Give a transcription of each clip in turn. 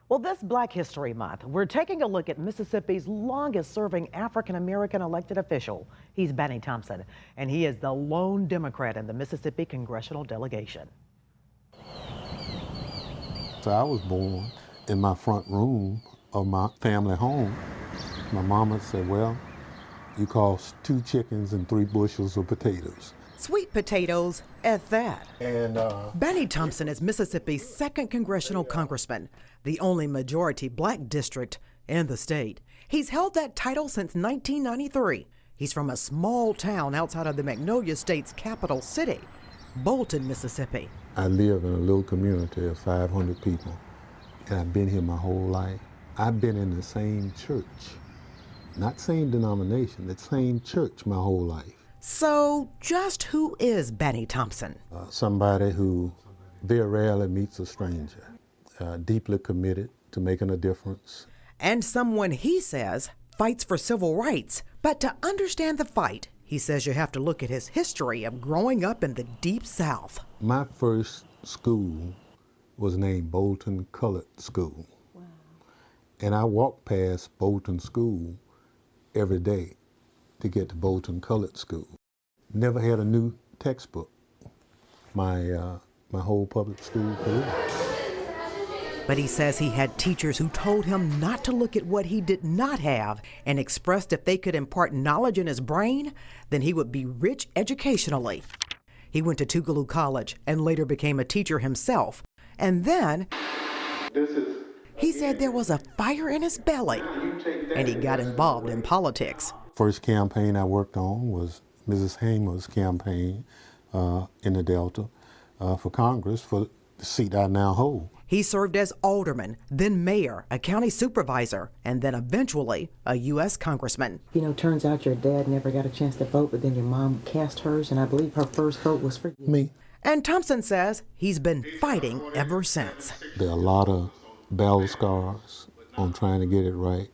Well, this Black History Month, we're taking a look at Mississippi's longest-serving African-American elected official. He's Bennie Thompson, and he is the lone Democrat in the Mississippi congressional delegation. So I was born in my front room of my family home. My mama said, well, you cost 2 chickens and 3 bushels of potatoes. Sweet potatoes at that. And Bennie Thompson is Mississippi's 2nd congressional congressman, the only majority Black district in the state. He's held that title since 1993. He's from a small town outside of the Magnolia State's capital city, Bolton, Mississippi. I live in a little community of 500 people, and I've been here my whole life. I've been in the same church, not same denomination, the same church my whole life. So just who is Bennie Thompson? Somebody who very rarely meets a stranger, deeply committed to making a difference. And someone he says fights for civil rights. But to understand the fight, he says you have to look at his history of growing up in the Deep South. My first school was named Bolton Colored School. Wow. And I walked past Bolton School every day to get to Bolton Colored School. Never had a new textbook my whole public school career. But he says he had teachers who told him not to look at what he did not have and expressed if they could impart knowledge in his brain, then he would be rich educationally. He went to Tougaloo College and later became a teacher himself. And then he said there was a fire in his belly and he got involved in politics. First campaign I worked on was Mrs. Hamer's campaign in the Delta for Congress for the seat I now hold. He served as alderman, then mayor, a county supervisor, and then eventually a U.S. congressman. You know, turns out your dad never got a chance to vote, but then your mom cast hers, and I believe her first vote was for you. Me. And Thompson says he's been fighting ever since. There are a lot of battle scars on trying to get it right.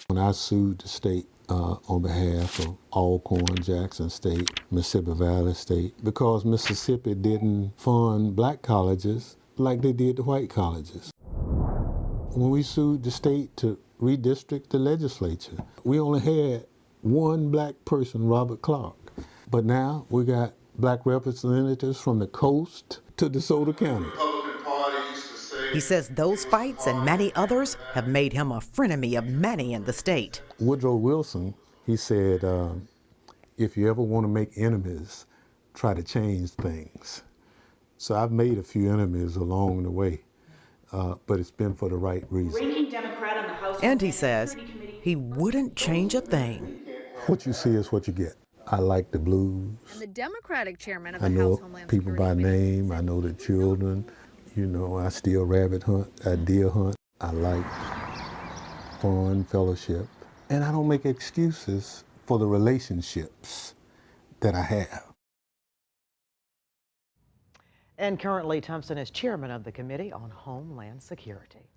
When I sued the state on behalf of Alcorn, Jackson State, Mississippi Valley State, because Mississippi didn't fund black colleges like they did the white colleges. When we sued the state to redistrict the legislature, we only had one black person, Robert Clark. But now we got black representatives from the coast to DeSoto County. He says those fights and many others have made him a frenemy of many in the state. Woodrow Wilson, he said, if you ever want to make enemies, try to change things. So I've made a few enemies along the way, but it's been for the right reason. And he says he wouldn't change a thing. What you see is what you get. I like the blues. And the Democratic chairman of I the know House Homeland people by Security Committee name. I know the children. You know, I still rabbit hunt, I deer hunt. I like fun, fellowship. And I don't make excuses for the relationships that I have. And currently, Thompson is chairman of the Committee on Homeland Security.